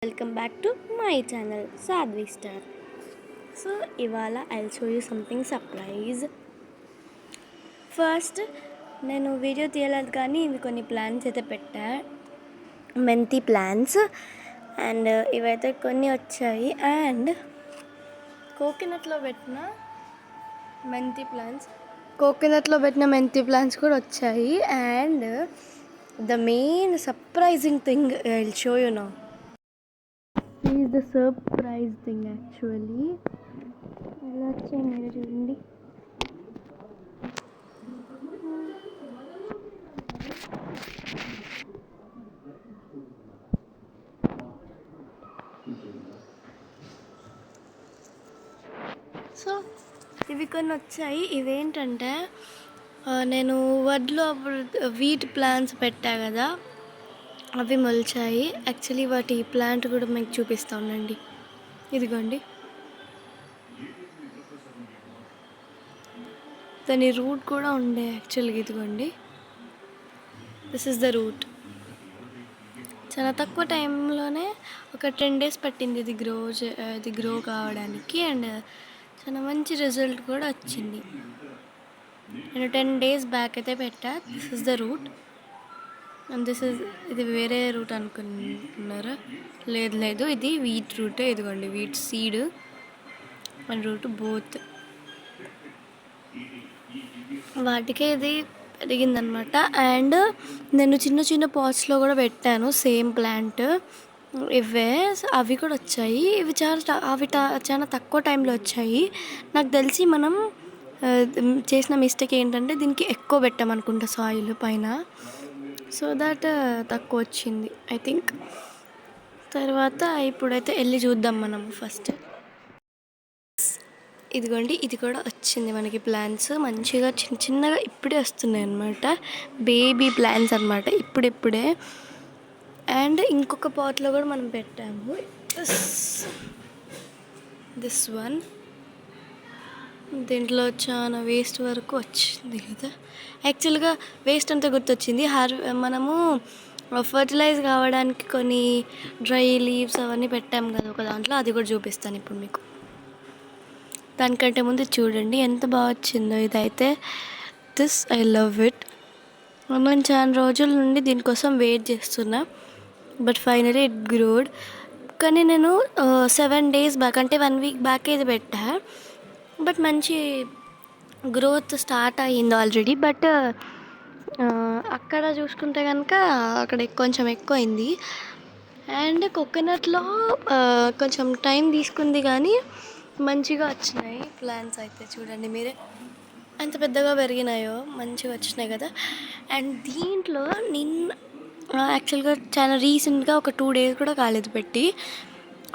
Welcome back to my channel Sadhvi Star. So ivala I'll show you something surprise. First నేను video తీయలేదు కానీ ఇవి కొన్ని plans అయితే పెట్టా, మెంతి ప్లాన్స్. అండ్ ఇవైతే కొన్ని వచ్చాయి. అండ్ కోకోనట్లో పెట్టిన మెంతి ప్లాన్స్ కూడా వచ్చాయి. And the main surprising thing I'll show you now. This is the surprise thing actually. ఎలా వచ్చాయి మీరు చూడండి. సో ఇవి కొన్ని వచ్చాయి. ఇవేంటంటే నేను వడ్లో వీట్ ప్లాంట్స్ పెట్టా కదా, అవి మొలిచాయి. యాక్చువల్లీ వాటి ప్లాంట్ కూడా మీకు చూపిస్తా ఉండండి. ఇదిగోండి, దాని రూట్ కూడా ఉండే యాక్చువల్గా. ఇదిగోండి, దిస్ ఇస్ ద రూట్. చాలా తక్కువ టైంలోనే ఒక 10 days పట్టింది ఇది గ్రో కావడానికి. అండ్ చాలా మంచి రిజల్ట్ కూడా వచ్చింది. నేను 10 days బ్యాక్ అయితే పెట్టా. This is the root and ఇది వేరే రూట్ అనుకుంటున్నారా? లేదు, ఇది వీట్ రూట్. ఇదిగోండి, wheat seed and root both. వాటికే ఇది పెరిగిందనమాట. అండ్ నేను చిన్న చిన్న పాట్స్లో కూడా పెట్టాను సేమ్ ప్లాంట్. అవి కూడా వచ్చాయి. ఇవి చాలా తక్కువ టైంలో వచ్చాయి. నాకు తెలిసి మనం చేసిన మిస్టేక్ ఏంటంటే దీనికి ఎక్కువ పెట్టామనుకుంటా సాయిల్ పైన, సో దట్ తక్కువ వచ్చింది ఐ థింక్. తర్వాత ఇప్పుడైతే వెళ్ళి చూద్దాం మనం ఫస్ట్. ఇదిగోండి, ఇది కూడా వచ్చింది మనకి ప్లాంట్స్. మంచిగా చిన్నగా ఇప్పుడే వస్తున్నాయి అన్నమాట. బేబీ ప్లాంట్స్ అన్నమాట, ఇప్పుడే. అండ్ ఇంకొక పాట్లో కూడా మనం పెట్టాము, దిస్ వన్. దీంట్లో చాలా వేస్ట్ వరకు వచ్చింది కదా. యాక్చువల్గా వేస్ట్ అంతా గుర్తొచ్చింది. మనము ఫర్టిలైజ్ కావడానికి కొన్ని డ్రై లీవ్స్ అవన్నీ పెట్టాము కదా ఒక దాంట్లో, అది కూడా చూపిస్తాను ఇప్పుడు మీకు. దానికంటే ముందు చూడండి ఎంత బాగా వచ్చిందో ఇదైతే. I love it. నేను చాలా రోజుల నుండి దీనికోసం వెయిట్ చేస్తున్నా, బట్ ఫైనలీ ఇట్ గ్రోడ్. కానీ నేను 7 days బ్యాక్, అంటే 1 week బ్యాక్ ఇది పెట్టా. బట్ మంచి గ్రోత్ స్టార్ట్ అయ్యింది ఆల్రెడీ. బట్ అక్కడ చూసుకుంటే కనుక అక్కడ కొంచెం ఎక్కువ అయింది. అండ్ కోకోనట్లో కొంచెం టైం తీసుకుంది కానీ మంచిగా వచ్చినాయి ప్లాంట్స్ అయితే. చూడండి మీరే ఎంత పెద్దగా పెరిగినాయో, మంచిగా వచ్చినాయి కదా. అండ్ దీంట్లో యాక్చువల్గా చాలా రీసెంట్గా ఒక 2 days కూడా కాలేదు పెట్టి,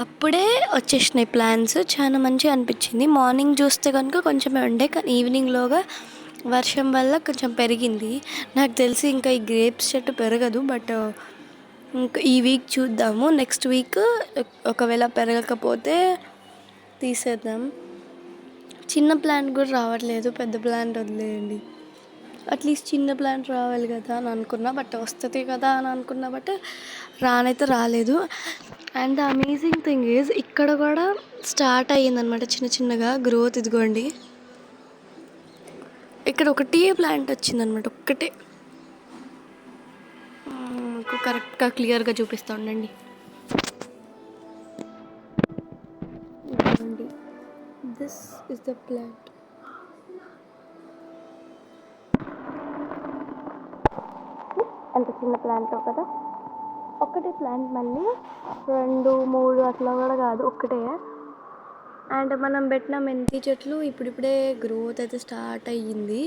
అప్పుడే వచ్చేసినాయి ప్లాంట్స్. చాలా మంచిగా అనిపించింది. మార్నింగ్ చూస్తే కనుక కొంచెమే ఉండే, కానీ ఈవినింగ్లోగా వర్షం వల్ల కొంచెం పెరిగింది. నాకు తెలిసి ఇంకా ఈ గ్రేప్స్ చెట్టు పెరగదు, బట్ ఇంకా ఈ వీక్ చూద్దాము. నెక్స్ట్ వీక్ ఒకవేళ పెరగకపోతే తీసేద్దాం. చిన్న ప్లాంట్ కూడా రావట్లేదు, పెద్ద ప్లాంట్ వదిలేయండి. అట్లీస్ట్ చిన్న ప్లాంట్ రావాలి కదా అని అనుకున్నా, బట్ వస్తుంది కదా అని అనుకున్నా, బట్ రానైతే రాలేదు. And the amazing thing is ఇక్కడ కూడా స్టార్ట్ అయ్యిందనమాట చిన్నగా గ్రోత్. ఇదిగోండి, ఇక్కడ ఒకటే ప్లాంట్ వచ్చిందనమాట, ఒక్కటే. మీకు కరెక్ట్గా క్లియర్గా చూపిస్తూ ఉండండి. This is the plant. ఎంత చిన్న ప్లాంట్ కదా, ఒక్కటే ప్లాంట్, మళ్ళీ 2, 3 అట్లా కూడా కాదు, ఒక్కటే. అండ్ మనం పెట్టిన మెంతి చెట్లు ఇప్పుడిప్పుడే గ్రోత్ అయితే స్టార్ట్ అయ్యింది.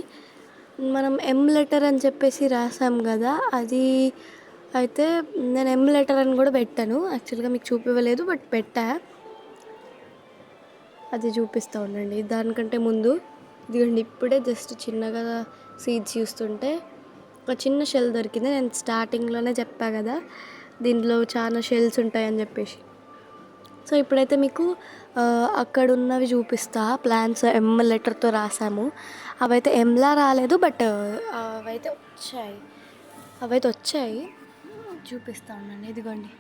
మనం M లెటర్ అని చెప్పేసి రాసాం కదా, అది అయితే నేను M లెటర్ అని కూడా పెట్టాను. యాక్చువల్గా మీకు చూపివ్వలేదు, బట్ పెట్టా, అది చూపిస్తూ ఉండండి. దానికంటే ముందు ఇదిగోండి, ఇప్పుడే జస్ట్ చిన్నగా సీడ్స్ చూస్తుంటే ఒక చిన్న షెల్ దొరికింది. నేను స్టార్టింగ్లోనే చెప్పా కదా దీంట్లో చాలా షెల్స్ ఉంటాయని చెప్పేసి. సో ఇప్పుడైతే మీకు అక్కడ ఉన్నవి చూపిస్తా. ప్లాంట్స్ M లెటర్తో రాసాము, అవైతే ఎంలా రాలేదు, బట్ అవైతే వచ్చాయి చూపిస్తా ఉండండి. ఇదిగోండి,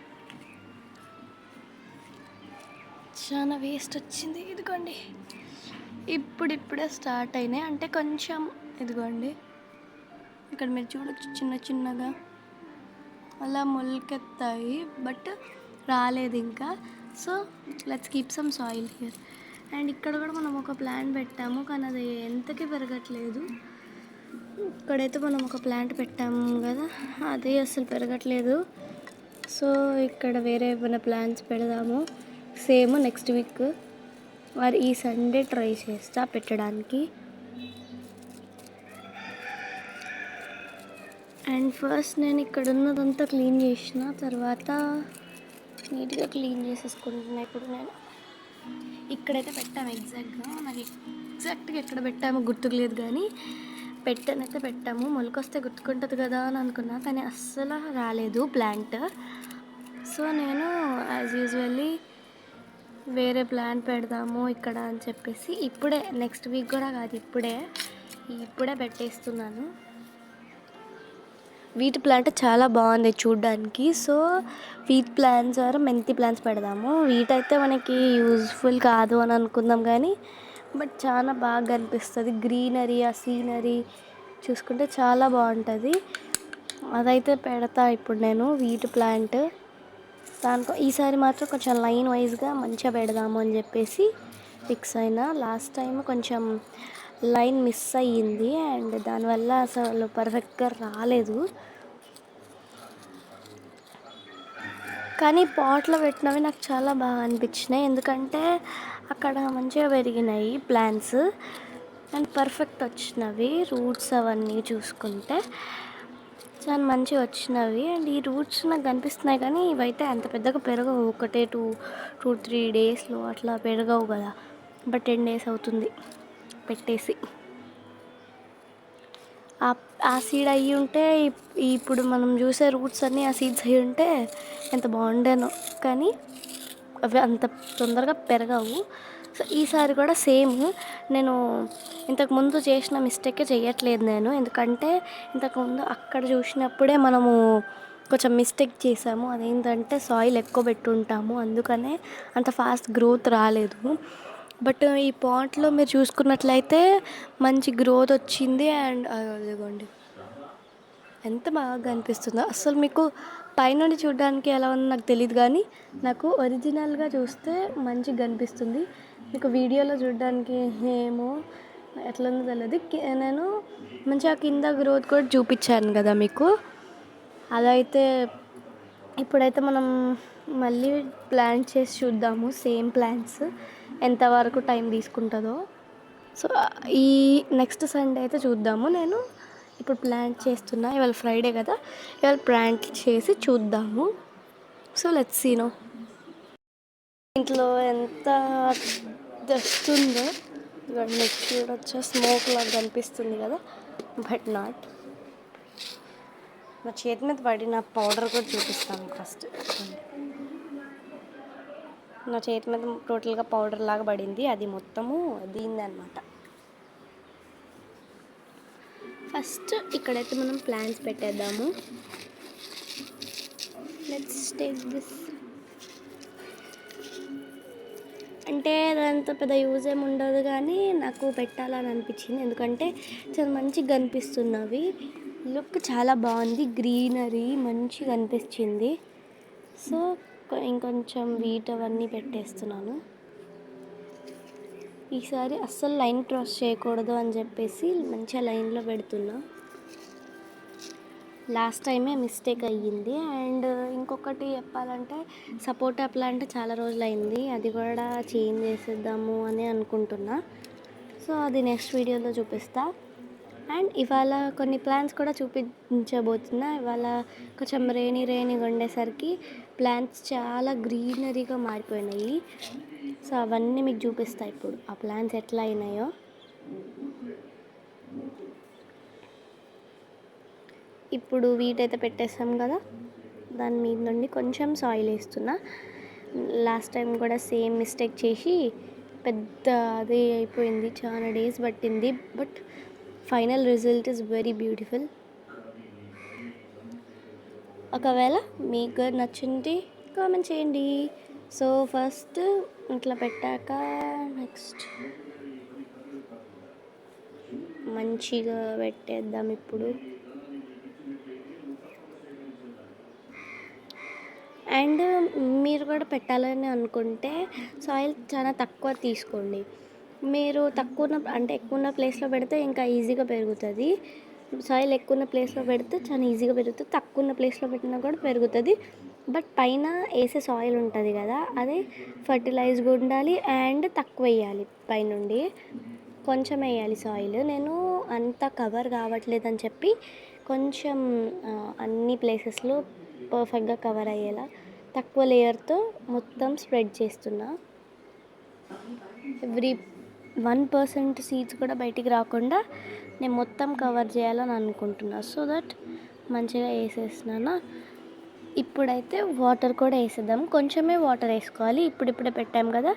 చాలా వేస్ట్ వచ్చింది. ఇదిగోండి, ఇప్పుడిప్పుడే స్టార్ట్ అయినాయి. అంటే కొంచెం ఇదిగోండి, ఇక్కడ మీరు చూడొచ్చు చిన్న చిన్నగా అలా మొలకెత్తాయి, బట్ రాలేదు ఇంకా. So let's keep some soil here. And ఇక్కడ కూడా మనం ఒక ప్లాంట్ పెట్టాము, కానీ అది ఎంతకి పెరగట్లేదు. ఇక్కడైతే మనం ఒక ప్లాంట్ పెట్టాము కదా, అది అసలు పెరగట్లేదు. సో ఇక్కడ వేరే ఏమైనా ప్లాంట్స్ పెడదాము. సేమ్ నెక్స్ట్ వీక్ మరి ఈ సండే ట్రై చేస్తా పెట్టడానికి. అండ్ ఫస్ట్ నేను ఇక్కడ ఉన్నదంతా క్లీన్ చేసిన తర్వాత నీట్గా క్లీన్ చేసేసుకుంటున్నా. ఇప్పుడు నేను ఇక్కడైతే పెట్టాము ఎగ్జాక్ట్గా, నాకు ఎగ్జాక్ట్గా ఎక్కడ పెట్టామో గుర్తుకులేదు, కానీ పెట్టనైతే పెట్టాము. మొలకొస్తే గుర్తుకుంటుంది కదా అని అనుకున్నా, కానీ అస్సలు రాలేదు ప్లాంట్. సో నేను యాజ్ యూజువల్లీ వేరే ప్లాంట్ పెడదాము ఇక్కడ అని చెప్పేసి ఇప్పుడే, నెక్స్ట్ వీక్ కూడా కాదు, ఇప్పుడే పెట్టేస్తున్నాను. వీట్ ప్లాంట్ చాలా బాగుంది చూడ్డానికి. సో వీట్ ప్లాంట్స్ ఆర్ మెంతి ప్లాంట్స్ పెడదాము. వీట్ అయితే మనకి యూజ్ఫుల్ కాదు అని అనుకుందాం, కానీ బట్ చాలా బాగా అనిపిస్తుంది. గ్రీనరీ, ఆ సీనరీ చూసుకుంటే చాలా బాగుంటుంది. అదైతే పెడతా ఇప్పుడు నేను వీట్ ప్లాంట్. దానికో ఈసారి మాత్రం కొంచెం లైన్ వైజ్గా మంచిగా పెడదాము అని చెప్పేసి ఫిక్స్ అయినా. లాస్ట్ టైం కొంచెం లైన్ మిస్ అయ్యింది అండ్ దానివల్ల అసలు పర్ఫెక్ట్గా రాలేదు. కానీ పాట్లో పెట్టినవి నాకు చాలా బాగా అనిపించినాయి, ఎందుకంటే అక్కడ మంచిగా పెరిగినాయి ప్లాంట్స్ అండ్ పర్ఫెక్ట్ వచ్చినవి. రూట్స్ అవన్నీ చూసుకుంటే చాలా మంచిగా వచ్చినవి. అండ్ ఈ రూట్స్ నాకు కనిపిస్తున్నాయి, కానీ ఇవైతే అంత పెద్దగా పెరగవు. ఒకటే 2-3 డేస్లో అట్లా పెరగవు కదా. బట్ 10 డేస్ అవుతుంది పెట్టేసి. ఆ సీడ్ అయ్యి ఉంటే ఇప్పుడు మనం చూసే రూట్స్ అన్నీ ఆ సీడ్స్ అయ్యి ఉంటే ఎంత బాగుండేనో, కానీ అవి అంత తొందరగా పెరగవు. సో ఈసారి కూడా సేమ్ నేను ఇంతకుముందు చేసిన మిస్టేకే చేయట్లేదు నేను, ఎందుకంటే ఇంతకుముందు అక్కడ చూసినప్పుడే మనము కొంచెం మిస్టేక్ చేసాము. అదేంటంటే సాయిల్ ఎక్కువ పెట్టుంటాము, అందుకనే అంత ఫాస్ట్ గ్రోత్ రాలేదు. బట్ ఈ పాట్లో మీరు చూసుకున్నట్లయితే మంచి గ్రోత్ వచ్చింది. అండ్ అదిగోండి ఎంత బాగా అనిపిస్తుందో. అసలు మీకు పైనుండి చూడడానికి ఎలా ఉందో నాకు తెలియదు, కానీ నాకు ఒరిజినల్గా చూస్తే మంచిగా కనిపిస్తుంది. మీకు వీడియోలో చూడడానికి ఏమో ఎట్లా ఉందో తెలియదు. నేను మంచిగా కింద గ్రోత్ కూడా చూపించాను కదా మీకు. అదైతే ఇప్పుడైతే మనం మళ్ళీ ప్లాంట్ చేసి చూద్దాము. సేమ్ ప్లాంట్స్ ఎంతవరకు టైం తీసుకుంటుందో. సో ఈ నెక్స్ట్ సండే అయితే చూద్దాము. నేను ఇప్పుడు ప్లాంట్ చేస్తున్నా, ఇవాళ ఫ్రైడే కదా, ఇవాళ ప్లాంట్ చేసి చూద్దాము. So let's see no. ఇంట్లో ఎంత డస్ట్ ఉందో నెక్స్ట్ చూడొచ్చా, స్మోక్ లాగా కనిపిస్తుంది కదా, బట్ నాట్. నా చేతి మీద పడిన పౌడర్ కూడా చూపిస్తాను ఫస్ట్. నా చేతి మీద టోటల్గా పౌడర్ లాగా పడింది, అది మొత్తము దీనిది అనమాట. ఫస్ట్ ఇక్కడైతే మనం ప్లాంట్స్ పెట్టేద్దాము. Let's take this. అంటే దాంతో పెద్ద యూజ్ ఏమి ఉండదు, కానీ నాకు పెట్టాలని అనిపించింది, ఎందుకంటే చాలా మంచిగా కనిపిస్తున్నవి. లుక్ చాలా బాగుంది, గ్రీనరీ మంచిగా అనిపించింది. సో ఇంకొంచెం వీట్ అవన్నీ పెట్టేస్తున్నాను. ఈసారి అస్సలు లైన్ క్రాస్ చేయకూడదు అని చెప్పేసి మంచిగా లైన్లో పెడుతున్నా. లాస్ట్ టైమే మిస్టేక్ అయ్యింది. అండ్ ఇంకొకటి చెప్పాలంటే సపోటా ప్లాంట్ చాలా రోజులు అయింది, అది కూడా చేంజ్ చేసేద్దాము అని అనుకుంటున్నా. సో అది నెక్స్ట్ వీడియోలో చూపిస్తా. అండ్ ఇవాళ కొన్ని ప్లాంట్స్ కూడా చూపించబోతున్నా. ఇవాళ కొంచెం రైనీగా ఉండేసరికి ప్లాంట్స్ చాలా గ్రీనరీగా మారిపోయినాయి. సో అవన్నీ మీకు చూపిస్తాయి ఇప్పుడు, ఆ ప్లాంట్స్ ఎట్లా అయినాయో. ఇప్పుడు వీటైతే పెట్టేస్తాం కదా, దాని మీద నుండి కొంచెం సాయిల్ వేస్తున్నా. లాస్ట్ టైం కూడా సేమ్ మిస్టేక్ చేసి పెద్ద అదే అయిపోయింది, చాలా డేస్ పట్టింది. But final result is very beautiful. ఒకవేళ మీకు నచ్చింది కామెంట్ చేయండి. సో ఫస్ట్ ఇట్లా పెట్టాక నెక్స్ట్ మంచిగా పెట్టేద్దాం ఇప్పుడు. అండ్ మీరు కూడా పెట్టాలని అనుకుంటే సాయిల్ చాలా తక్కువ తీసుకోండి. మీరు ఎక్కువ ఉన్న ప్లేస్లో పెడితే ఇంకా ఈజీగా పెరుగుతుంది. సాయిల్ ఎక్కువ ఉన్న ప్లేస్లో పెడితే చాలా ఈజీగా పెరుగుతుంది. తక్కువ ఉన్న ప్లేస్లో పెట్టినా కూడా పెరుగుతుంది. బట్ పైన వేసే సాయిల్ ఉంటుంది కదా, అది ఫర్టిలైజ్గా ఉండాలి అండ్ తక్కువ వేయాలి. పైనుండి కొంచెం వేయాలి సాయిల్. నేను అంత కవర్ కావట్లేదని చెప్పి కొంచెం అన్ని ప్లేసెస్లో పర్ఫెక్ట్గా కవర్ అయ్యేలా తక్కువ లేయర్తో మొత్తం స్ప్రెడ్ చేస్తున్నా. ఎవ్రీ 1% సీడ్స్ కూడా బయటికి రాకుండా నేను మొత్తం కవర్ చేయాలని అనుకుంటున్నా. సో దట్ మంచిగా వేసేసినాను. ఇప్పుడైతే వాటర్ కూడా వేసేద్దాం. కొంచెమే వాటర్ వేసుకోవాలి. ఇప్పుడిప్పుడే పెట్టాం కదా,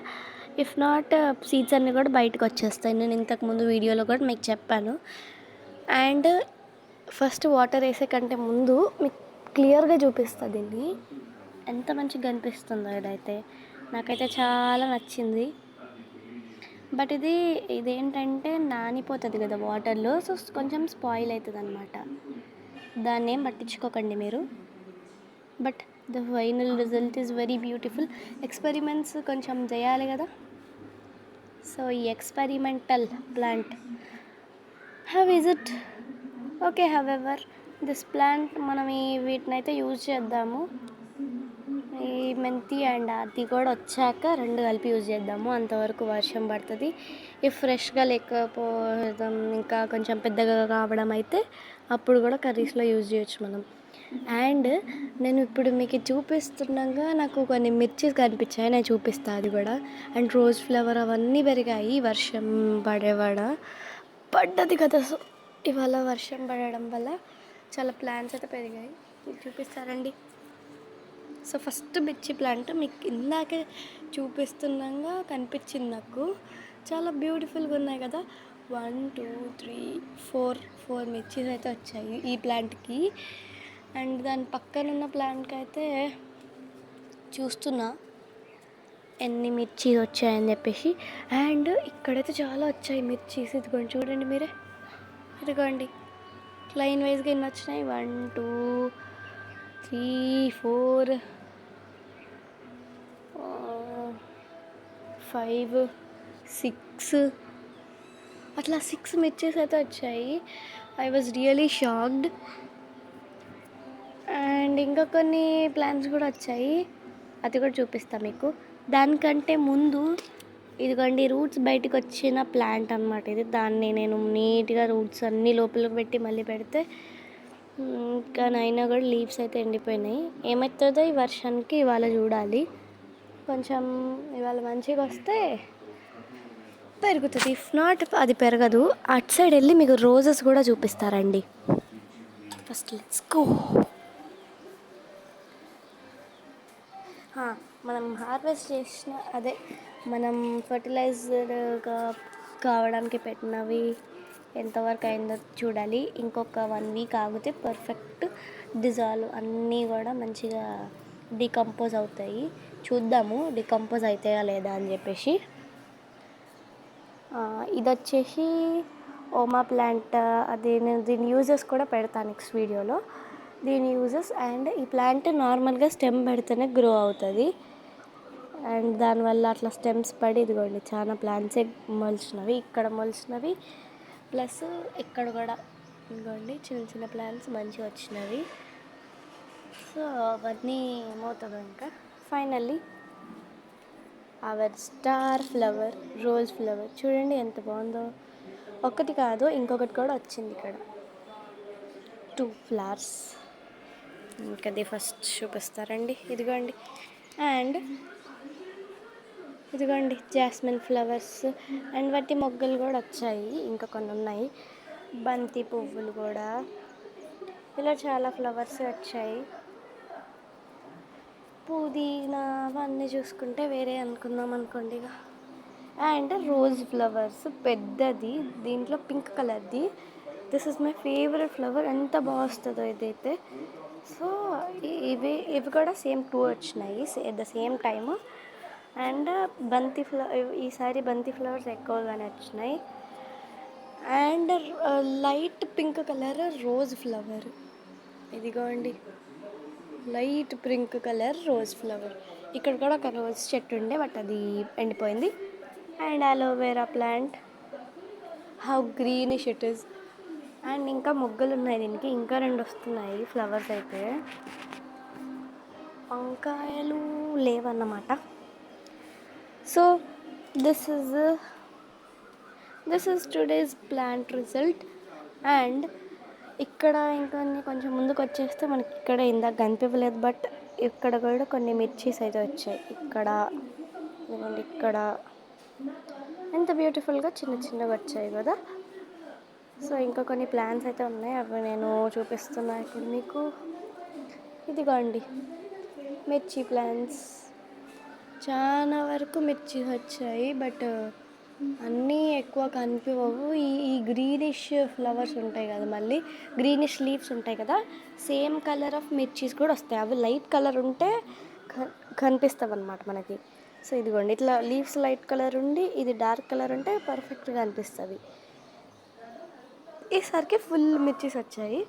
ఇఫ్ నాట్ సీడ్స్ అన్నీ కూడా బయటకు వచ్చేస్తాయి. నేను ఇంతకుముందు వీడియోలో కూడా మీకు చెప్పాను. అండ్ ఫస్ట్ వాటర్ వేసే కంటే ముందు మీకు క్లియర్గా చూపిస్తుంది దీన్ని ఎంత మంచిగా కనిపిస్తుందో. ఇదైతే నాకైతే చాలా నచ్చింది. బట్ ఇదేంటంటే నానిపోతుంది కదా వాటర్లో, సో కొంచెం స్పాయిల్ అవుతుంది అనమాట. దాన్ని ఏం పట్టించుకోకండి మీరు. But the final result is very beautiful. Experiments కొంచెం చేయాలి కదా. సో ఈ experimental plant how is it okay. However this plant మనం వీటినైతే యూజ్ చేద్దాము. ఈ మెంతి అండ్ అది కూడా వచ్చాక రెండు కలిపి యూజ్ చేద్దాము. అంతవరకు వర్షం పడుతుంది. ఇఫ్ ఫ్రెష్గా లేకపోవడం ఇంకా కొంచెం పెద్దగా కావడం అయితే అప్పుడు కూడా కర్రీస్లో యూజ్ చేయొచ్చు మనం. అండ్ నేను ఇప్పుడు మీకు చూపిస్తుండగా నాకు కొన్ని మిర్చీస్ కనిపించాయి, నేను చూపిస్తాను అది కూడా. అండ్ రోజ్ ఫ్లవర్ అవన్నీ పెరిగాయి వర్షం పడ్డది కదా. సో ఇవాళ వర్షం పడడం వల్ల చాలా ప్లాంట్స్ అయితే పెరిగాయి. మీకు చూపిస్తారండి. సో ఫస్ట్ మిర్చి ప్లాంట్ మీకు ఇందాకే చూపిస్తుండగా కనిపించింది నాకు. చాలా బ్యూటిఫుల్గా ఉన్నాయి కదా. 1 2 3 4 మిర్చీస్ అయితే వచ్చాయి ఈ ప్లాంట్కి. అండ్ దాని పక్కన ఉన్న ప్లాంట్కి అయితే చూస్తున్నా ఎన్ని మిర్చీస్ వచ్చాయని చెప్పేసి. అండ్ ఇక్కడైతే చాలా వచ్చాయి మిర్చీస్. ఇదిగోండి చూడండి మీరే, ఇదిగోండి లైన్ వైజ్గా ఎన్ని వచ్చినాయి. 1 2 3 4 5 6 అట్లా 6 మిర్చీస్ అయితే వచ్చాయి. I was really shocked. And ఇంకా కొన్ని ప్లాంట్స్ కూడా వచ్చాయి, అది కూడా చూపిస్తాను మీకు. దానికంటే ముందు ఇదిగోండి రూట్స్ బయటకు వచ్చిన ప్లాంట్ అనమాట ఇది. దాన్ని నేను నీట్గా రూట్స్ అన్నీ లోపలికి పెట్టి మళ్ళీ పెడితే ఇంకా అయినా కూడా లీవ్స్ అయితే ఎండిపోయినాయి. ఏమవుతుందో ఈ వర్షానికి ఇవాళ చూడాలి. కొంచెం ఇవాళ మంచిగా వస్తే పెరుగుతుంది, ఇఫ్ నాట్ అది పెరగదు. అటు సైడ్ వెళ్ళి మీకు రోజెస్ కూడా చూపిస్తారండి. First let's go. మనం హార్వెస్ట్ చేసిన మనం ఫర్టిలైజర్గా కావడానికి పెట్టినవి ఎంతవరకు అయిందో చూడాలి. ఇంకొక 1 వీక్ ఆగితే పర్ఫెక్ట్ డిజాల్వ్ అన్నీ కూడా మంచిగా డికంపోజ్ అవుతాయి. చూద్దాము డికంపోజ్ అవుతాయా లేదా అని చెప్పేసి. ఇది వచ్చేసి ఓమా ప్లాంట్. అది నేను దీని యూజెస్ కూడా పెడతాను నెక్స్ట్ వీడియోలో, దీని యూజెస్. అండ్ ఈ ప్లాంట్ నార్మల్గా స్టెమ్ పెడితేనే గ్రో అవుతుంది. అండ్ దానివల్ల అట్లా స్టెమ్స్ పడి ఇదిగోండి చాలా ప్లాంట్సే మొలిచినవి, ఇక్కడ మొలిచినవి ప్లస్ ఇక్కడ కూడా ఇదిగోండి చిన్న చిన్న ప్లాంట్స్ మంచిగా వచ్చినవి. సో అవన్నీ ఏమవుతుందో ఇంకా finally hour star flower rose flower చూడండి ఎంత బాగుందో. ఒకటి కాదు ఇంకొకటి కూడా వచ్చింది ఇక్కడ, 2 ఫ్లవర్స్. ఇంకది ఫస్ట్ చూపిస్తారండి. ఇదిగోండి. అండ్ ఇదిగోండి జాస్మిన్ ఫ్లవర్స్. అండ్ వాటి మొగ్గలు కూడా వచ్చాయి, ఇంకా కొన్ని ఉన్నాయి. బంతి పువ్వులు కూడా, ఇలా చాలా ఫ్లవర్స్ వచ్చాయి. పుదీనా అవన్నీ చూసుకుంటే వేరే అనుకుందాం అనుకోండి ఇక. అండ్ రోజ్ ఫ్లవర్స్ పెద్దది, దీంట్లో పింక్ కలర్ది. This is my favourite flower. ఎంత బాగా వస్తుందో ఇదైతే. సో ఇవి కూడా సేమ్ 2 వచ్చినాయి at the same time. And ఈసారి బంతి ఫ్లవర్స్ ఎక్కువగానే వచ్చినాయి. And light pink colour rose flower, ఇదిగోండి light pink colour rose flower. ఇక్కడ కూడా ఒక రోజ్ చెట్టు ఉండే బట్ అది ఎండిపోయింది. And aloe vera plant, how greenish it is. And ఇంకా మొగ్గలు ఉన్నాయి దీనికి, ఇంకా 2 వస్తున్నాయి ఫ్లవర్స్ అయితే. వంకాయలు లేవన్నమాట. So this is today's plant result. And ఇక్కడ ఇంకా కొంచెం ముందుకు వచ్చేస్తే మనకి ఇక్కడ ఇందాక కనిపించలేదు బట్ ఇక్కడ కూడా కొన్ని మిర్చీస్ అయితే వచ్చాయి. ఇక్కడ ఎంత బ్యూటిఫుల్గా చిన్న చిన్నగా వచ్చాయి కదా. సో ఇంకా కొన్ని ప్లాంట్స్ అయితే ఉన్నాయి, అవి నేను చూపిస్తున్నా ఇప్పుడు మీకు. ఇదిగోండి మిర్చి ప్లాంట్స్, చాలా వరకు మిర్చి వచ్చాయి బట్ అన్నీ ఎక్కువ కనిపించవు. ఈ గ్రీనిష్ ఫ్లవర్స్ ఉంటాయి కదా, మళ్ళీ గ్రీనిష్ లీవ్స్ ఉంటాయి కదా, సేమ్ కలర్ ఆఫ్ మిర్చీస్ కూడా వస్తాయి. అవి లైట్ కలర్ ఉంటే కనిపిస్తాయి అన్నమాట మనకి. సో ఇదిగోండి ఇట్లా లీవ్స్ లైట్ కలర్ ఉండి ఇది డార్క్ కలర్ ఉంటే పర్ఫెక్ట్గా అనిపిస్తుంది. ఈసారికి ఫుల్ మిర్చీస్ వచ్చాయి.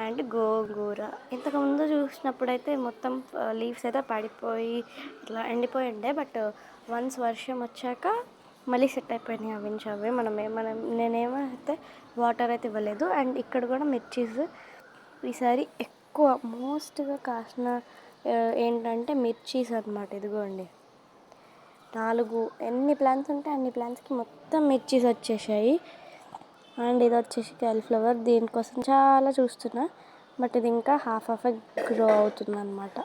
అండ్ గోంగూర ఇంతకుముందు చూసినప్పుడైతే మొత్తం లీవ్స్ అయితే పడిపోయి ఇట్లా ఎండిపోయి ఉండే బట్ వన్స్ వర్షం వచ్చాక మళ్ళీ సెట్ అయిపోయినాయి అవే. నేనేమో అయితే వాటర్ అయితే ఇవ్వలేదు. అండ్ ఇక్కడ కూడా మిర్చీస్ ఈసారి ఎక్కువ మోస్ట్గా కాసిన ఏంటంటే మిర్చీస్ అనమాట. ఇదిగోండి 4 ఎన్ని ప్లాంట్స్ ఉంటే అన్ని ప్లాంట్స్కి మొత్తం మిర్చీస్ వచ్చేసాయి. అండ్ ఇది వచ్చేసి క్యాలీఫ్లవర్, దీనికోసం చాలా చూస్తున్నా బట్ ఇది ఇంకా హాఫ్ గ్రో అవుతుంది అనమాట.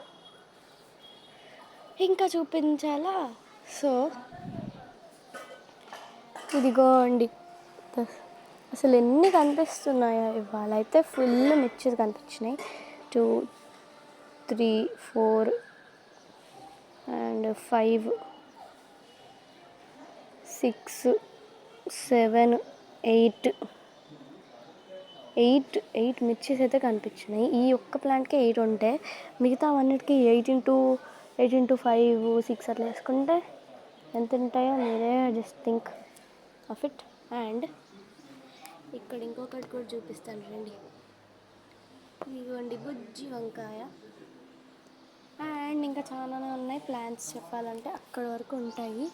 ఇంకా చూపించాలా. సో ఇదిగోండి అసలు ఎన్ని కనిపిస్తున్నాయో ఇవాళ అయితే ఫుల్ మిర్చీస్ కనిపించినాయి. 2, 3, 4 అండ్ 5, 6, 7, 8 మిర్చీస్ అయితే కనిపించినాయి. ఈ ఒక్క ప్లాంట్కి 8 ఉంటే మిగతా అన్నిటికీ 8 into 5, 6 అట్లా వేసుకుంటే ఎంత ఉంటాయో మీరే just think of it. And ఇక్కడ ఇంకొకటి కూడా చూపిస్తాను రండి. ఇదిగోండి బుజ్జి వంకాయ. అండ్ ఇంకా చాలానే ఉన్నాయి ప్లాంట్స్ చెప్పాలంటే, అక్కడ వరకు ఉంటాయి.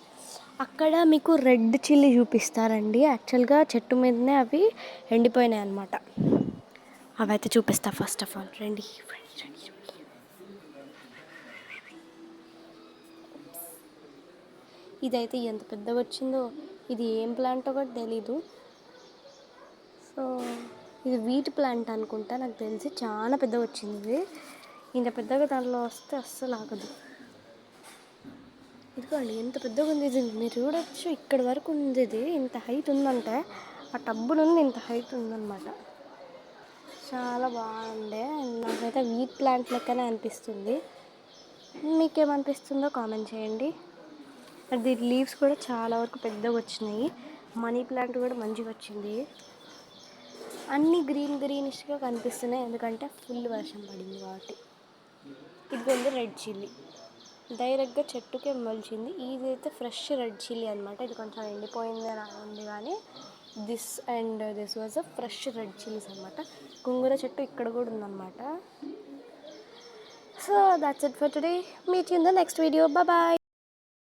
అక్కడ మీకు రెడ్ చిల్లీ చూపిస్తారండి. యాక్చువల్గా చెట్టు మీదనే అవి ఎండిపోయినాయి అన్నమాట. అవి అయితే చూపిస్తా ఫస్ట్ ఆఫ్ ఆల్. రండి. ఇదైతే ఎంత పెద్దగా వచ్చిందో, ఇది ఏం ప్లాంటో కూడా తెలీదు. సో ఇది వీట్ ప్లాంట్ అనుకుంటా, నాకు తెలిసి చాలా పెద్దగా వచ్చింది ఇది. ఇంత పెద్దగా దాంట్లో వస్తే అస్సలు ఆగదు. ఇదిగోండి ఎంత పెద్దగా ఉంది ఇది, మీరు చూడొచ్చు. ఇక్కడ వరకు ఉంది ఇది, ఇంత హైట్ ఉందంటే ఆ టబ్బు నుండి ఇంత హైట్ ఉందన్నమాట. చాలా బాగుండే. నాకైతే వీట్ ప్లాంట్ లెక్కనే అనిపిస్తుంది. మీకేమనిపిస్తుందో కామెంట్ చేయండి. దీని లీవ్స్ కూడా చాలా వరకు పెద్దగా వచ్చినాయి. మనీ ప్లాంట్ కూడా మంచిగా వచ్చింది. అన్నీ గ్రీనిష్గా కనిపిస్తున్నాయి ఎందుకంటే ఫుల్ వర్షం పడింది కాబట్టి. ఇదిగోండి రెడ్ చిల్లీ, డైరెక్ట్గా చెట్టుకే మొలిచింది. ఇది అయితే ఫ్రెష్ రెడ్ చిల్లీ అనమాట. ఇది కొంచెం ఎండిపోయింది అని ఉంది కానీ this was a fresh red chillies అనమాట. గోంగూర చెట్టు ఇక్కడ కూడా ఉందన్నమాట. So that's it for today. Meet you in the next video. Bye.